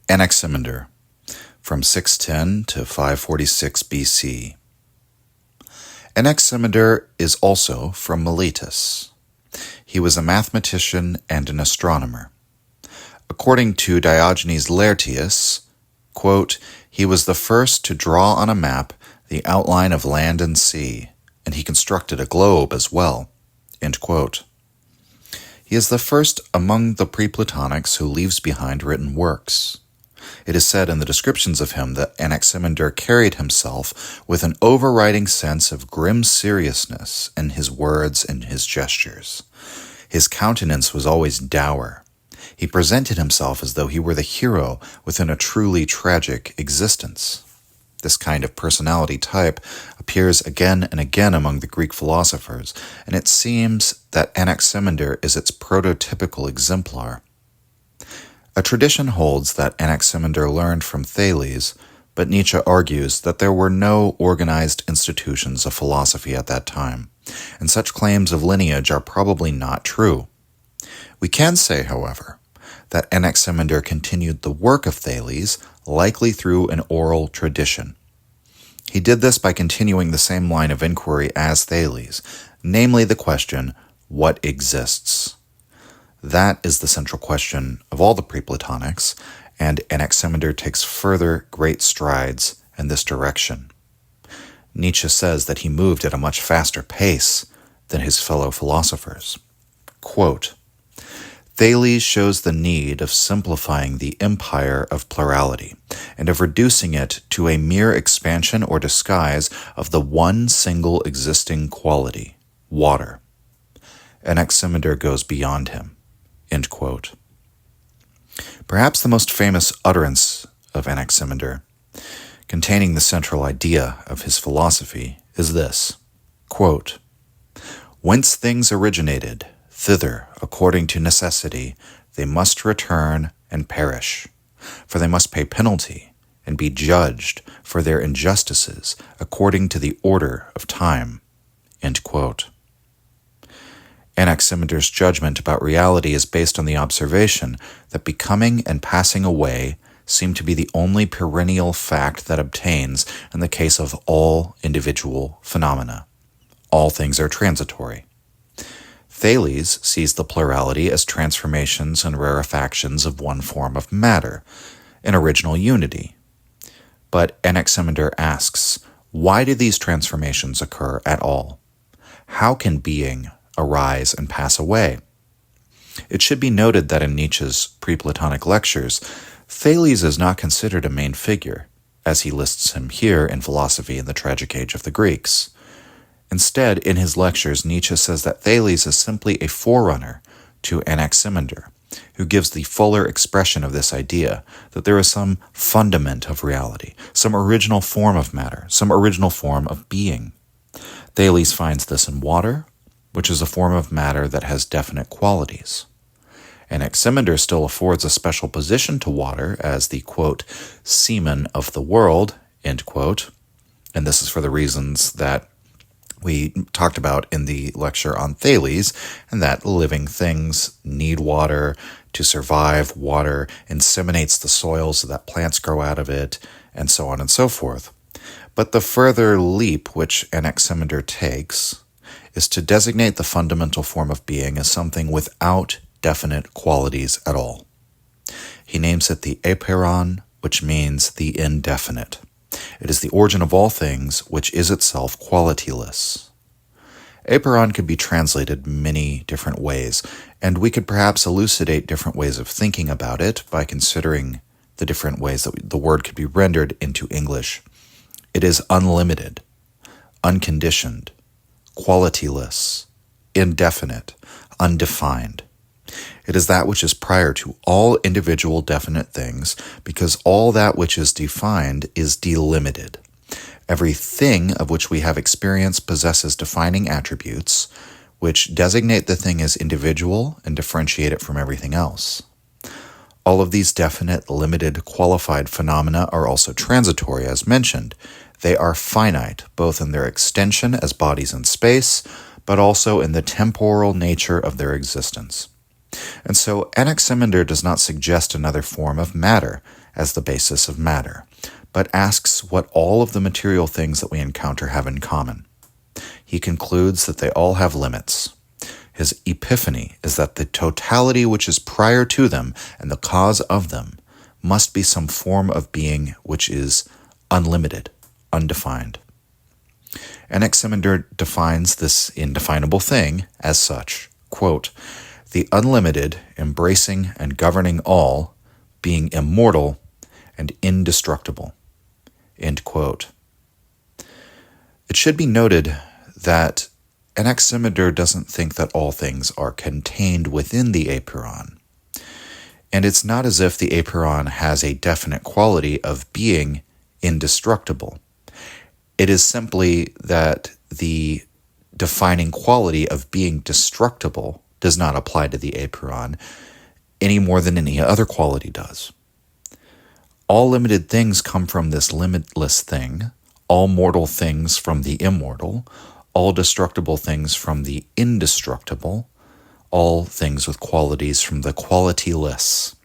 Anaximander, from 610 to 546 BC. Anaximander is also from Miletus. He was a mathematician and an astronomer. According to Diogenes Laertius, quote, he was the first to draw on a map the outline of land and sea, and he constructed a globe as well, end quote. He is the first among the Pre-Platonics who leaves behind written works. It is said in the descriptions of him that Anaximander carried himself with an overriding sense of grim seriousness in his words and his gestures. His countenance was always dour. He presented himself as though he were the hero within a truly tragic existence. This kind of personality type appears again and again among the Greek philosophers, and it seems that Anaximander is its prototypical exemplar. A tradition holds that Anaximander learned from Thales, but Nietzsche argues that there were no organized institutions of philosophy at that time, and such claims of lineage are probably not true. We can say, however, that Anaximander continued the work of Thales, likely through an oral tradition. He did this by continuing the same line of inquiry as Thales, namely the question, what exists? That is the central question of all the Pre-Platonics, and Anaximander takes further great strides in this direction. Nietzsche says that he moved at a much faster pace than his fellow philosophers. Quote, Thales shows the need of simplifying the empire of plurality and of reducing it to a mere expansion or disguise of the one single existing quality, water. Anaximander goes beyond him. End quote. Perhaps the most famous utterance of Anaximander, containing the central idea of his philosophy, is this, quote, whence things originated, thither, according to necessity, they must return and perish, for they must pay penalty and be judged for their injustices according to the order of time. End quote. Anaximander's judgment about reality is based on the observation that becoming and passing away seem to be the only perennial fact that obtains in the case of all individual phenomena. All things are transitory. Thales sees the plurality as transformations and rarefactions of one form of matter, an original unity. But Anaximander asks, why do these transformations occur at all? How can being arise and pass away? It should be noted that in Nietzsche's Pre-Platonic lectures, Thales is not considered a main figure, as he lists him here in Philosophy in the Tragic Age of the Greeks. Instead, in his lectures, Nietzsche says that Thales is simply a forerunner to Anaximander, who gives the fuller expression of this idea that there is some fundament of reality, some original form of matter, some original form of being. Thales finds this in water, which is a form of matter that has definite qualities. Anaximander still affords a special position to water as the, quote, semen of the world, end quote, and this is for the reasons that we talked about in the lecture on Thales, and that living things need water to survive. Water inseminates the soil so that plants grow out of it, and so on and so forth. But the further leap which Anaximander takes is to designate the fundamental form of being as something without definite qualities at all. He names it the apeiron, which means the indefinite. It is the origin of all things, which is itself qualityless. Apeiron could be translated many different ways, and we could perhaps elucidate different ways of thinking about it by considering the different ways that the word could be rendered into English. It is unlimited, unconditioned, qualityless, indefinite, undefined. It is that which is prior to all individual definite things, because all that which is defined is delimited. Every thing of which we have experience possesses defining attributes, which designate the thing as individual and differentiate it from everything else. All of these definite, limited, qualified phenomena are also transitory, as mentioned. They are finite, both in their extension as bodies in space, but also in the temporal nature of their existence. And so Anaximander does not suggest another form of matter as the basis of matter, but asks what all of the material things that we encounter have in common. He concludes that they all have limits. His epiphany is that the totality which is prior to them and the cause of them must be some form of being which is unlimited, undefined. Anaximander defines this indefinable thing as such, quote, the unlimited, embracing and governing all, being immortal and indestructible, end quote. It should be noted that Anaximander doesn't think that all things are contained within the apeiron. And it's not as if the apeiron has a definite quality of being indestructible. It is simply that the defining quality of being destructible does not apply to the apeiron any more than any other quality does. All limited things come from this limitless thing, all mortal things from the immortal, all destructible things from the indestructible, all things with qualities from the qualityless.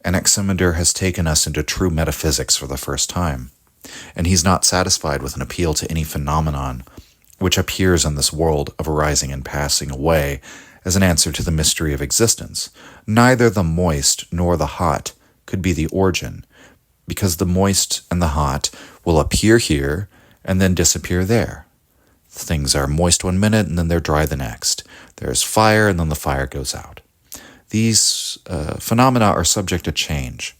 Anaximander has taken us into true metaphysics for the first time, and he's not satisfied with an appeal to any phenomenon which appears in this world of arising and passing away as an answer to the mystery of existence. Neither the moist nor the hot could be the origin, because the moist and the hot will appear here and then disappear there. Things are moist one minute and then they're dry the next. There's fire and then the fire goes out. These phenomena are subject to change.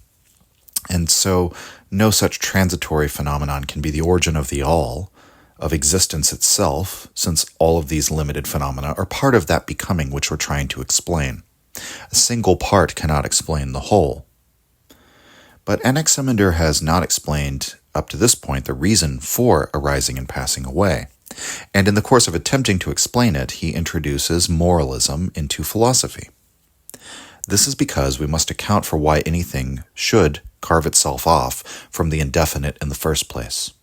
And so no such transitory phenomenon can be the origin of the all, of existence itself, since all of these limited phenomena are part of that becoming which we're trying to explain. A single part cannot explain the whole. But Anaximander has not explained up to this point the reason for arising and passing away. And in the course of attempting to explain it, he introduces moralism into philosophy. This is because we must account for why anything should carve itself off from the indefinite in the first place.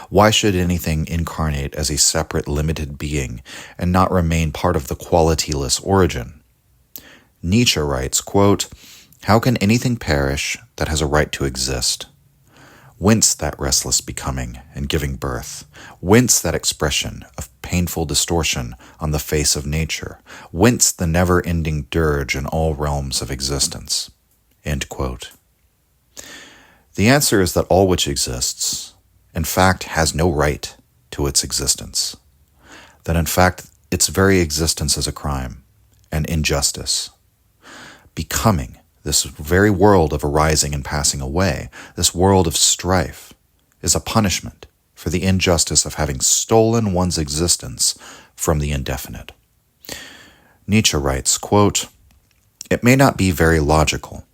Why should anything incarnate as a separate limited being and not remain part of the qualityless origin? Nietzsche writes, quote, how can anything perish that has a right to exist? Whence that restless becoming and giving birth? Whence that expression of painful distortion on the face of nature? Whence the never-ending dirge in all realms of existence? End quote. The answer is that all which exists, in fact, has no right to its existence. That in fact, its very existence is a crime, an injustice. Becoming, this very world of arising and passing away, this world of strife, is a punishment for the injustice of having stolen one's existence from the indefinite. Nietzsche writes, quote, it may not be very logical.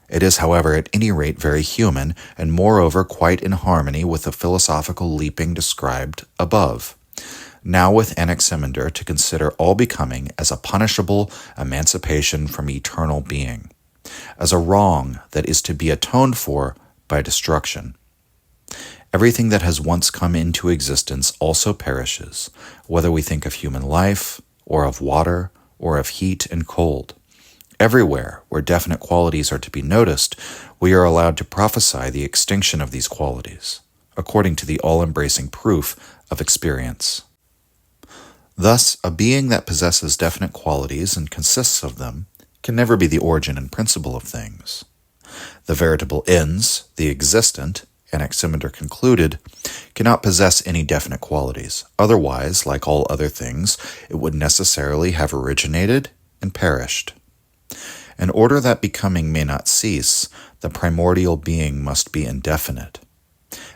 It is, however, at any rate very human, and moreover quite in harmony with the philosophical leaping described above. Now with Anaximander to consider all becoming as a punishable emancipation from eternal being, as a wrong that is to be atoned for by destruction. Everything that has once come into existence also perishes, whether we think of human life, or of water, or of heat and cold. Everywhere where definite qualities are to be noticed, we are allowed to prophesy the extinction of these qualities, according to the all-embracing proof of experience. Thus, a being that possesses definite qualities and consists of them can never be the origin and principle of things. The veritable ens, the existent, Anaximander concluded, cannot possess any definite qualities. Otherwise, like all other things, it would necessarily have originated and perished. In order that becoming may not cease, the primordial being must be indefinite.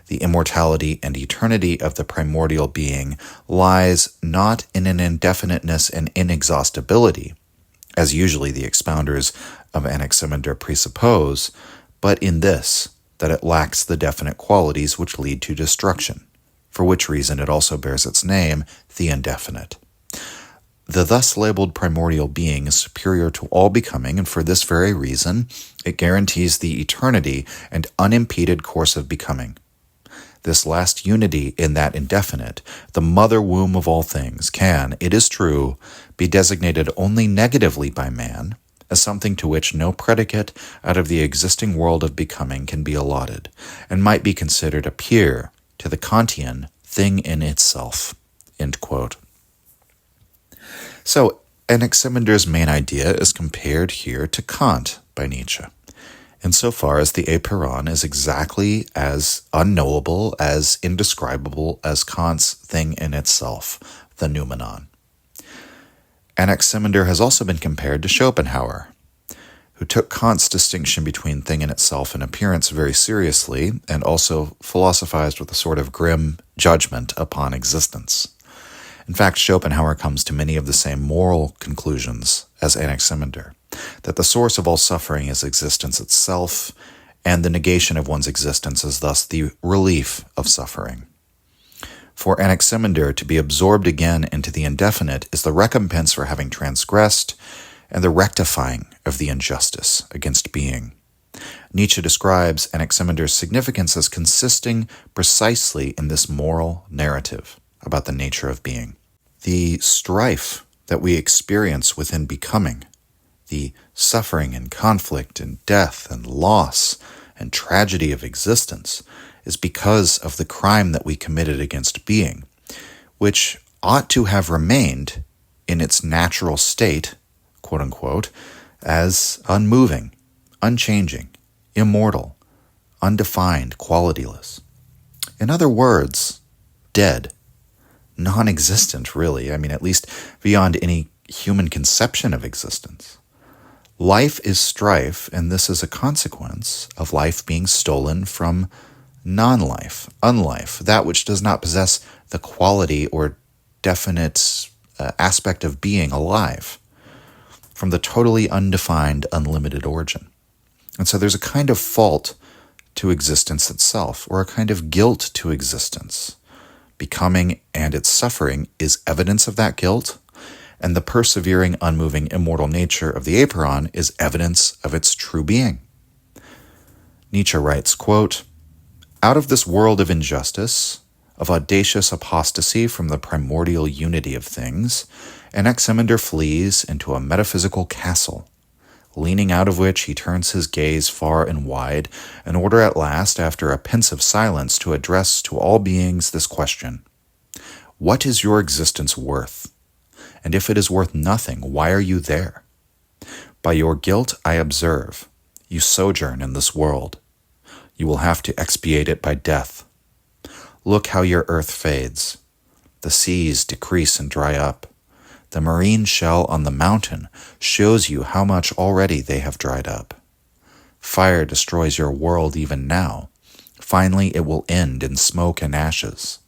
The immortality and eternity of the primordial being lies not in an indefiniteness and inexhaustibility, as usually the expounders of Anaximander presuppose, but in this, that it lacks the definite qualities which lead to destruction, for which reason it also bears its name, the indefinite. The thus labeled primordial being is superior to all becoming, and for this very reason, it guarantees the eternity and unimpeded course of becoming. This last unity in that indefinite, the mother womb of all things, can, it is true, be designated only negatively by man, as something to which no predicate out of the existing world of becoming can be allotted, and might be considered a peer to the Kantian thing in itself. End quote. So, Anaximander's main idea is compared here to Kant by Nietzsche, insofar as the apeiron is exactly as unknowable, as indescribable as Kant's thing in itself, the noumenon. Anaximander has also been compared to Schopenhauer, who took Kant's distinction between thing in itself and appearance very seriously, and also philosophized with a sort of grim judgment upon existence. In fact, Schopenhauer comes to many of the same moral conclusions as Anaximander, that the source of all suffering is existence itself, and the negation of one's existence is thus the relief of suffering. For Anaximander, to be absorbed again into the indefinite is the recompense for having transgressed and the rectifying of the injustice against being. Nietzsche describes Anaximander's significance as consisting precisely in this moral narrative about the nature of being. The strife that we experience within becoming, the suffering and conflict and death and loss and tragedy of existence, is because of the crime that we committed against being, which ought to have remained in its natural state, quote unquote, as unmoving, unchanging, immortal, undefined, qualityless. In other words, dead, non-existent, really. I mean, at least beyond any human conception of existence. Life is strife, and this is a consequence of life being stolen from non-life, unlife, that which does not possess the quality or definite aspect of being alive, from the totally undefined, unlimited origin. And so there's a kind of fault to existence itself, or a kind of guilt to existence. Becoming and its suffering is evidence of that guilt, and the persevering, unmoving, immortal nature of the apeiron is evidence of its true being. Nietzsche writes, quote, "Out of this world of injustice, of audacious apostasy from the primordial unity of things, Anaximander flees into a metaphysical castle, leaning out of which he turns his gaze far and wide, in order at last, after a pensive silence, to address to all beings this question: What is your existence worth? And if it is worth nothing, why are you there? By your guilt I observe, you sojourn in this world. You will have to expiate it by death. Look how your earth fades. The seas decrease and dry up. The marine shell on the mountain shows you how much already they have dried up. Fire destroys your world even now. Finally, it will end in smoke and ashes.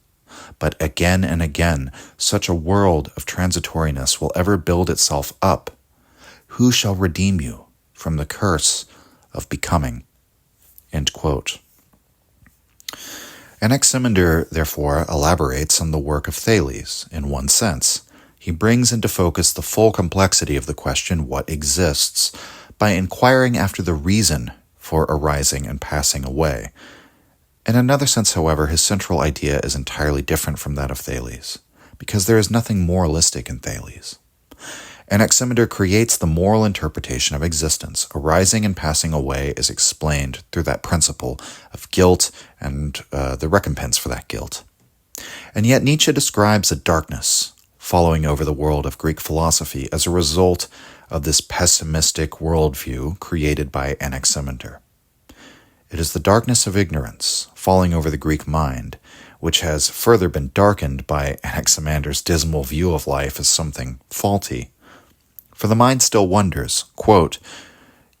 But again and again, such a world of transitoriness will ever build itself up. Who shall redeem you from the curse of becoming?" End quote. Anaximander, therefore, elaborates on the work of Thales in one sense. He brings into focus the full complexity of the question, what exists, by inquiring after the reason for arising and passing away. In another sense, however, his central idea is entirely different from that of Thales, because there is nothing moralistic in Thales. Anaximander creates the moral interpretation of existence. Arising and passing away is explained through that principle of guilt and the recompense for that guilt. And yet Nietzsche describes a darkness following over the world of Greek philosophy as a result of this pessimistic worldview created by Anaximander. It is the darkness of ignorance falling over the Greek mind, which has further been darkened by Anaximander's dismal view of life as something faulty. For the mind still wonders, quote,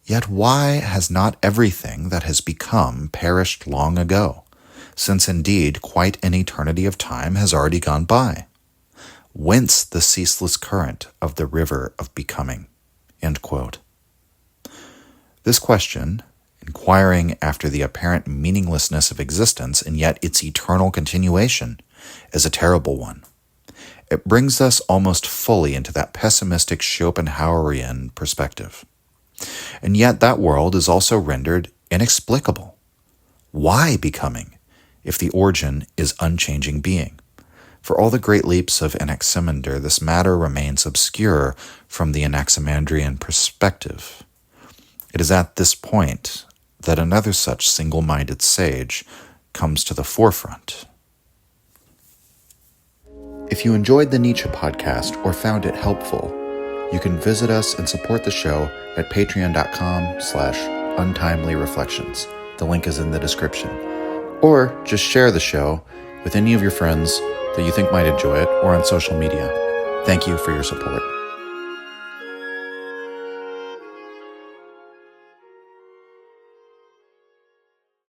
"Yet why has not everything that has become perished long ago, since indeed quite an eternity of time has already gone by? Whence the ceaseless current of the river of becoming?" End quote. This question, inquiring after the apparent meaninglessness of existence and yet its eternal continuation, is a terrible one. It brings us almost fully into that pessimistic Schopenhauerian perspective. And yet that world is also rendered inexplicable. Why becoming, if the origin is unchanging being? For all the great leaps of Anaximander, this matter remains obscure from the Anaximandrian perspective. It is at this point that another such single-minded sage comes to the forefront. If you enjoyed the Nietzsche podcast or found it helpful, you can visit us and support the show at patreon.com/untimelyreflections. The link is in the description. Or just share the show with any of your friends that you think might enjoy it or on social media. Thank you for your support.